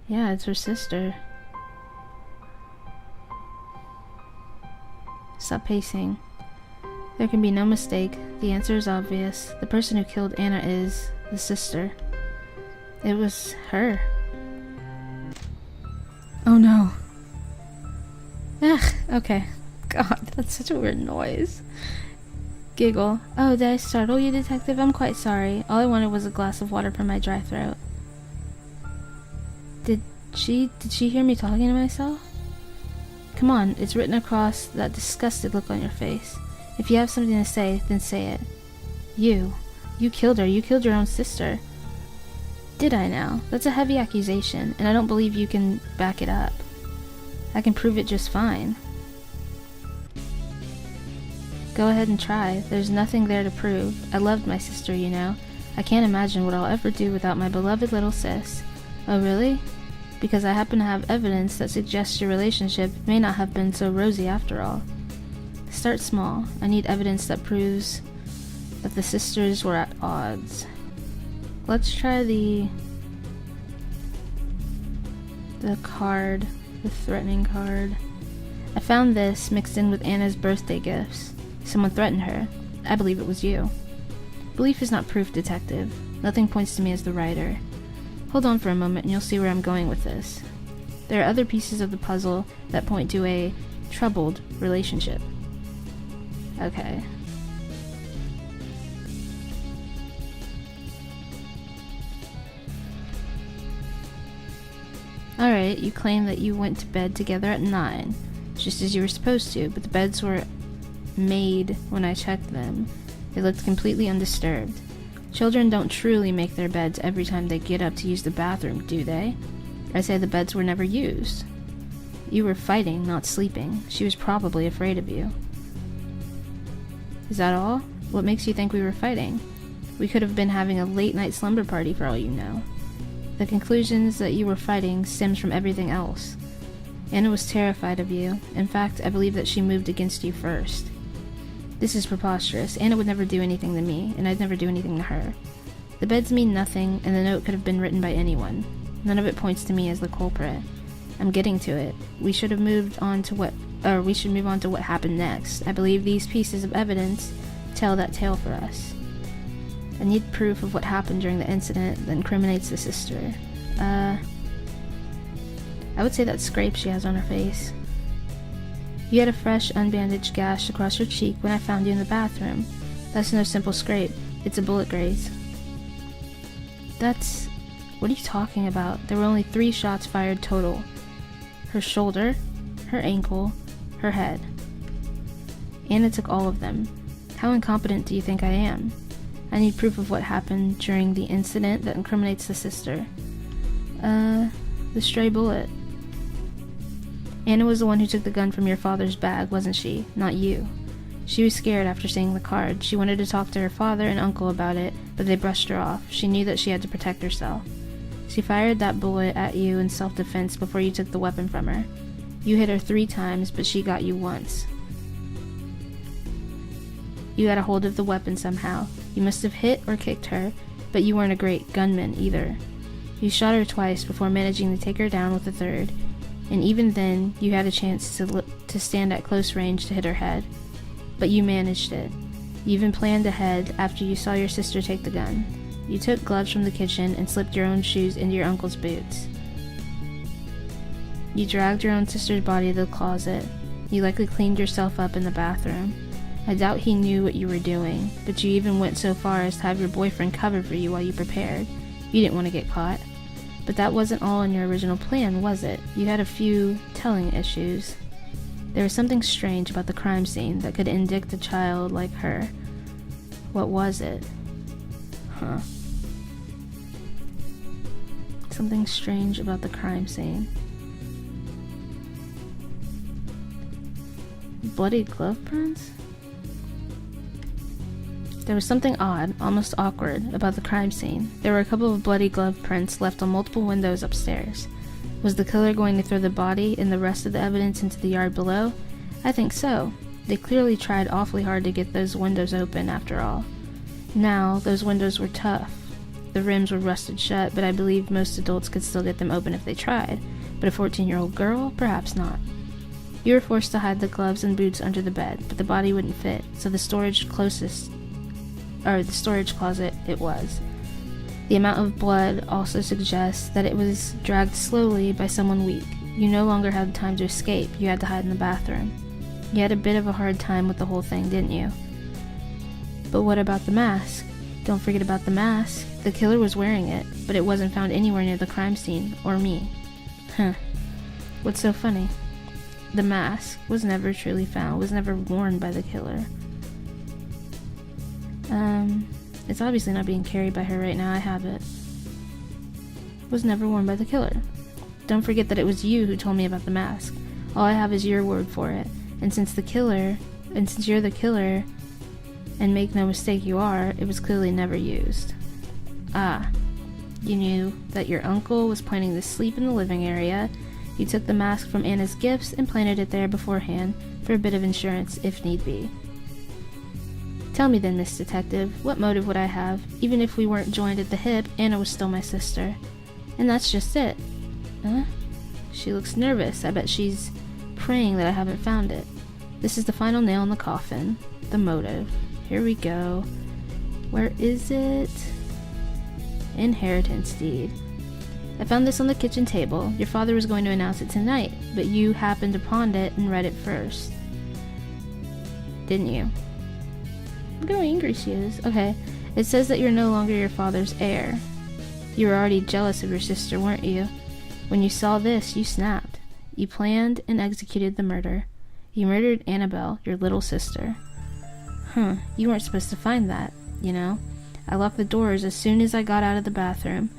Yeah, it's her sister. Stop pacing. There can be no mistake. The answer is obvious. The person who killed Anna is the sister. It was her. Oh no. Ugh, okay. God, that's such a weird noise. Giggle. Oh, did I startle you, detective? I'm quite sorry. All I wanted was a glass of water for my dry throat. Did she hear me talking to myself? Come on, it's written across that disgusted look on your face. If you have something to say, then say it. You killed her. You killed your own sister. Did I now? That's a heavy accusation, and I don't believe you can back it up. I can prove it just fine. Go ahead and try. There's nothing there to prove. I loved my sister, you know. I can't imagine what I'll ever do without my beloved little sis. Oh, really? Because I happen to have evidence that suggests your relationship may not have been so rosy after all. Start small. I need evidence that proves that the sisters were at odds. Let's try the card, the threatening card. I found this mixed in with Anna's birthday gifts. Someone threatened her. I believe it was you. Belief is not proof, detective. Nothing points to me as the writer. Hold on for a moment and you'll see where I'm going with this. There are other pieces of the puzzle that point to a troubled relationship. Okay. Alright, you claim that you went to bed together at 9, just as you were supposed to, but the beds were made when I checked them. They looked completely undisturbed. Children don't truly make their beds every time they get up to use the bathroom, do they? I say the beds were never used. You were fighting, not sleeping. She was probably afraid of you. Is that all? What makes you think we were fighting? We could have been having a late-night slumber party for all you know. The conclusions that you were fighting stems from everything else. Anna was terrified of you. In fact, I believe that she moved against you first. This is preposterous. Anna would never do anything to me, and I'd never do anything to her. The beds mean nothing, and the note could have been written by anyone. None of it points to me as the culprit. I'm getting to it. We should move on to what happened next. I believe these pieces of evidence tell that tale for us. I need proof of what happened during the incident that incriminates the sister. I would say that scrape she has on her face. You had a fresh, unbandaged gash across your cheek when I found you in the bathroom. That's no simple scrape. It's a bullet graze. What are you talking about? There were only 3 shots fired total. Her shoulder, her ankle, her head. Anna took all of them. How incompetent do you think I am? I need proof of what happened during the incident that incriminates the sister. The stray bullet. Anna was the one who took the gun from your father's bag, wasn't she? Not you. She was scared after seeing the card. She wanted to talk to her father and uncle about it, but they brushed her off. She knew that she had to protect herself. She fired that bullet at you in self-defense before you took the weapon from her. You hit her 3 times, but she got you once. You got a hold of the weapon somehow. You must have hit or kicked her, but you weren't a great gunman either. You shot her twice before managing to take her down with the 3rd, and even then, you had a chance to stand at close range to hit her head. But you managed it. You even planned ahead after you saw your sister take the gun. You took gloves from the kitchen and slipped your own shoes into your uncle's boots. You dragged your own sister's body to the closet. You likely cleaned yourself up in the bathroom. I doubt he knew what you were doing, but you even went so far as to have your boyfriend cover for you while you prepared. You didn't want to get caught. But that wasn't all in your original plan, was it? You had a few telling issues. There was something strange about the crime scene that could indict a child like her. What was it? Huh. Something strange about the crime scene. Bloody glove prints? There was something odd, almost awkward, about the crime scene. There were a couple of bloody glove prints left on multiple windows upstairs. Was the killer going to throw the body and the rest of the evidence into the yard below? I think so. They clearly tried awfully hard to get those windows open, after all. Now, those windows were tough. the rims were rusted shut, but I believe most adults could still get them open if they tried. But a 14-year-old girl? Perhaps not. You were forced to hide the gloves and boots under the bed, but the body wouldn't fit, so the storage closet it was. The amount of blood also suggests that it was dragged slowly by someone weak. You no longer had time to escape. You had to hide in the bathroom. You had a bit of a hard time with the whole thing, didn't you? But what about the mask? Don't forget about the mask. The killer was wearing it, but it wasn't found anywhere near the crime scene, or me. Huh. What's so funny? The mask was never truly found, was never worn by the killer. It's obviously not being carried by her right now, I have it. Was never worn by the killer. Don't forget that it was you who told me about the mask. All I have is your word for it. And since you're the killer, and make no mistake you are, it was clearly never used. Ah, you knew that your uncle was planning to sleep in the living area. You took the mask from Anna's gifts and planted it there beforehand for a bit of insurance if need be. Tell me then, Miss Detective, what motive would I have? Even if we weren't joined at the hip, Anna was still my sister. And that's just it. Huh? She looks nervous. I bet she's praying that I haven't found it. This is the final nail in the coffin. The motive. Here we go. Where is it? Inheritance deed. I found this on the kitchen table. Your father was going to announce it tonight, but you happened upon it and read it first. Didn't you? Look how angry she is. Okay. It says that you're no longer your father's heir. You were already jealous of your sister, weren't you? When you saw this, you snapped. You planned and executed the murder. You murdered Annabelle, your little sister. You weren't supposed to find that, you know. I locked the doors as soon as I got out of the bathroom.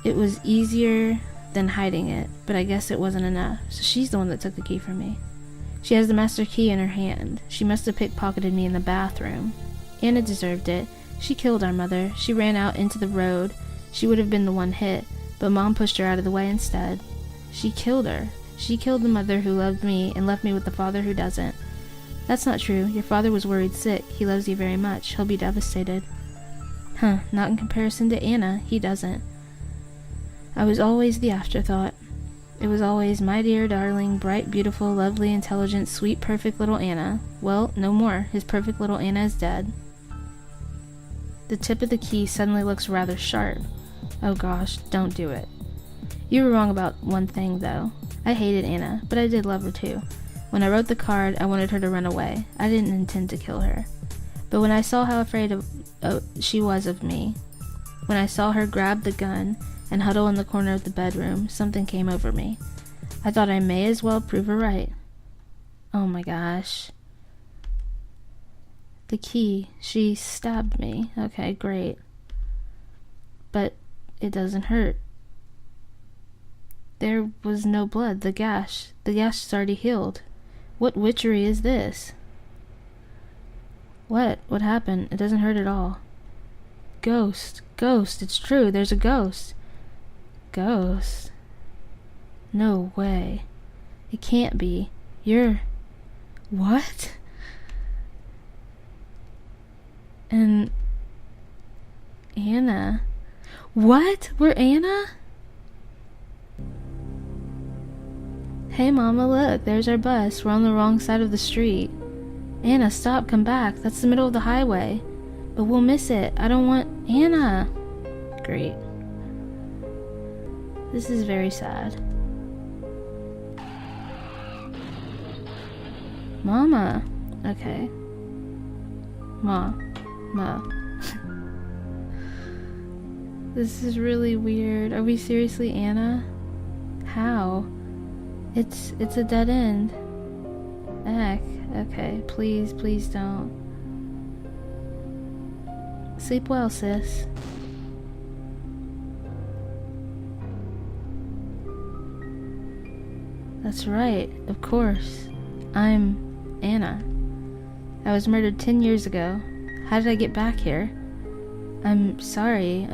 It was easier than hiding it, but I guess it wasn't enough, so she's the one that took the key from me. She has the master key in her hand. She must have pickpocketed me in the bathroom. Anna deserved it. She killed our mother. She ran out into the road. She would have been the one hit, but Mom pushed her out of the way instead. She killed her. She killed the mother who loved me and left me with the father who doesn't. That's not true. Your father was worried sick. He loves you very much. He'll be devastated. Not in comparison to Anna. He doesn't. I was always the afterthought. It was always my dear, darling, bright, beautiful, lovely, intelligent, sweet, perfect little Anna. Well, no more. His perfect little Anna is dead. The tip of the key suddenly looks rather sharp. Oh gosh, don't do it. You were wrong about one thing, though. I hated Anna, but I did love her too. When I wrote the card, I wanted her to run away. I didn't intend to kill her. But when I saw how afraid she was of me, when I saw her grab the gun and huddle in the corner of the bedroom, something came over me. I thought I may as well prove her right. Oh my gosh. The key. She stabbed me. Okay, great. But it doesn't hurt. There was no blood. The gash is already healed. What witchery is this? What? What happened? It doesn't hurt at all. Ghost. It's true. There's a ghost. Ghost? No way. It can't be. You're... What? And... Anna... What? We're Anna? Hey Mama, look, there's our bus. We're on the wrong side of the street. Anna, stop, come back. That's the middle of the highway. But we'll miss it. I don't want... Anna! Great. This is very sad. Mama. Okay. Ma. This is really weird. Are we seriously Anna? How? It's a dead end. Heck. Okay, please don't. Sleep well, sis. That's right, of course. I'm Anna. I was murdered 10 years ago. How did I get back here? I'm sorry.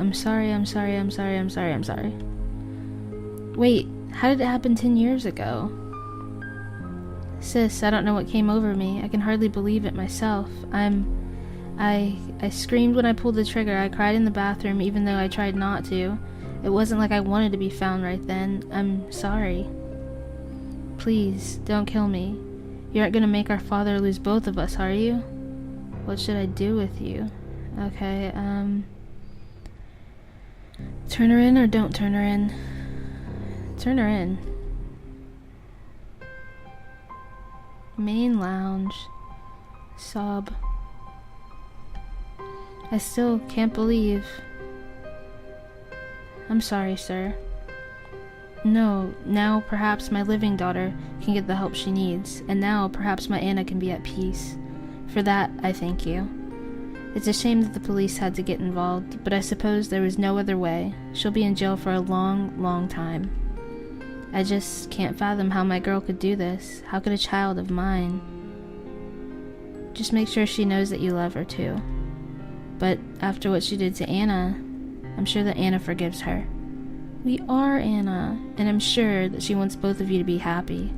Wait, how did it happen 10 years ago? Sis, I don't know what came over me. I can hardly believe it myself. I'm I screamed when I pulled the trigger. I cried in the bathroom even though I tried not to. It wasn't like I wanted to be found right then. I'm sorry. Please, don't kill me. You aren't gonna make our father lose both of us, are you? What should I do with you? Okay, turn her in or don't turn her in? Turn her in. Main lounge. Sob. I still can't believe. I'm sorry, sir. No, now perhaps my living daughter can get the help she needs, and now perhaps my Anna can be at peace. For that, I thank you. It's a shame that the police had to get involved, but I suppose there was no other way. She'll be in jail for a long, long time. I just can't fathom how my girl could do this. How could a child of mine? Just make sure she knows that you love her too. But after what she did to Anna, I'm sure that Anna forgives her. We are Anna, and I'm sure that she wants both of you to be happy.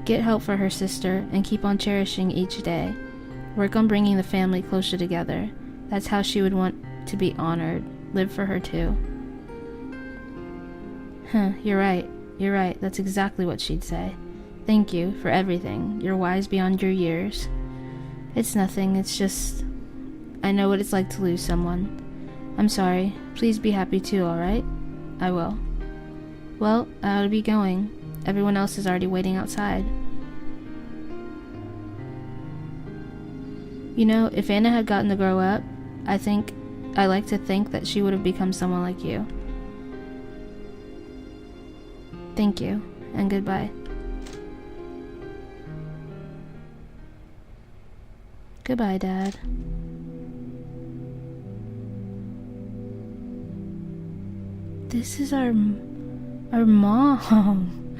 Get help for her sister and keep on cherishing each day. Work on bringing the family closer together. That's how she would want to be honored. Live for her too. You're right. You're right. That's exactly what she'd say. Thank you for everything. You're wise beyond your years. It's nothing. It's just... I know what it's like to lose someone. I'm sorry. Please be happy too, alright? I will. Well, I ought to be going. Everyone else is already waiting outside. You know, if Anna had gotten to grow up, I like to think that she would have become someone like you. Thank you, and goodbye. Goodbye, Dad. This is our mom,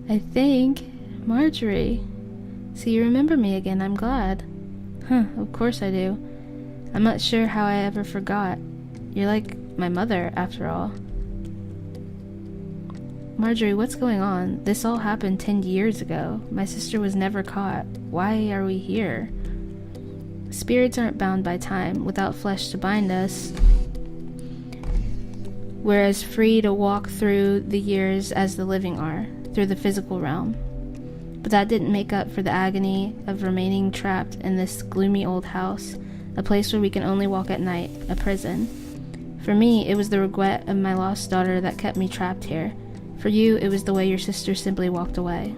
I think. Marjorie. So you remember me again, I'm glad. Of course I do. I'm not sure how I ever forgot. You're like my mother, after all. Marjorie, what's going on? This all happened 10 years ago. My sister was never caught. Why are we here? Spirits aren't bound by time. Without flesh to bind us, we're as free to walk through the years as the living are, through the physical realm. But that didn't make up for the agony of remaining trapped in this gloomy old house, a place where we can only walk at night, a prison. For me, it was the regret of my lost daughter that kept me trapped here. For you, it was the way your sister simply walked away.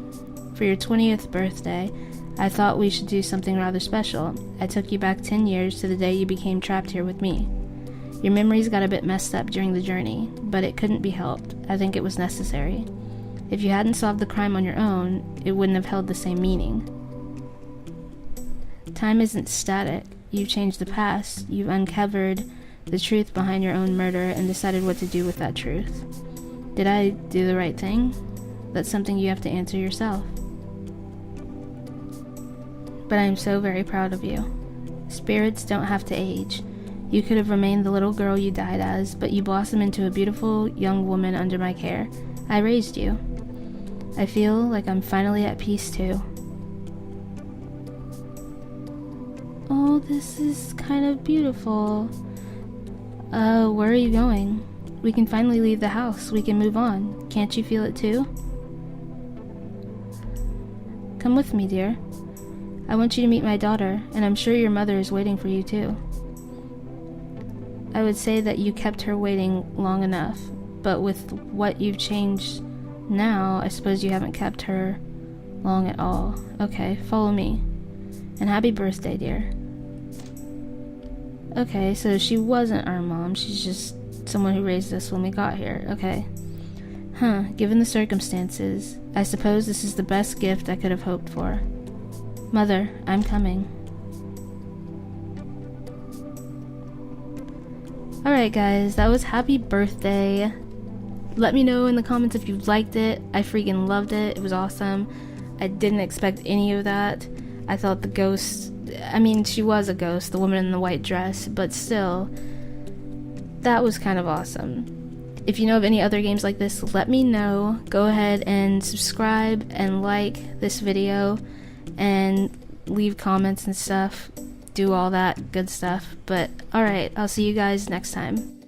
For your 20th birthday, I thought we should do something rather special. I took you back 10 years to the day you became trapped here with me. Your memories got a bit messed up during the journey, but it couldn't be helped. I think it was necessary. If you hadn't solved the crime on your own, it wouldn't have held the same meaning. Time isn't static. You've changed the past. You've uncovered the truth behind your own murder and decided what to do with that truth. Did I do the right thing? That's something you have to answer yourself. But I am so very proud of you. Spirits don't have to age. You could have remained the little girl you died as, but you blossomed into a beautiful young woman under my care. I raised you. I feel like I'm finally at peace too. Oh, this is kind of beautiful. Where are you going? We can finally leave the house. We can move on. Can't you feel it too? Come with me, dear. I want you to meet my daughter, and I'm sure your mother is waiting for you too. I would say that you kept her waiting long enough, but with what you've changed now, I suppose you haven't kept her long at all. Okay, follow me. And happy birthday, dear. Okay, so she wasn't our mom, she's just someone who raised us when we got here. Okay. Given the circumstances, I suppose this is the best gift I could have hoped for. Mother, I'm coming. Alright guys, that was Happy Birthday. Let me know in the comments if you liked it. I freaking loved it. It was awesome. I didn't expect any of that. I thought the ghost... I mean, she was a ghost, the woman in the white dress, but still, that was kind of awesome. If you know of any other games like this, let me know. Go ahead and subscribe and like this video and leave comments and stuff. do all that good stuff. But alright, I'll see you guys next time.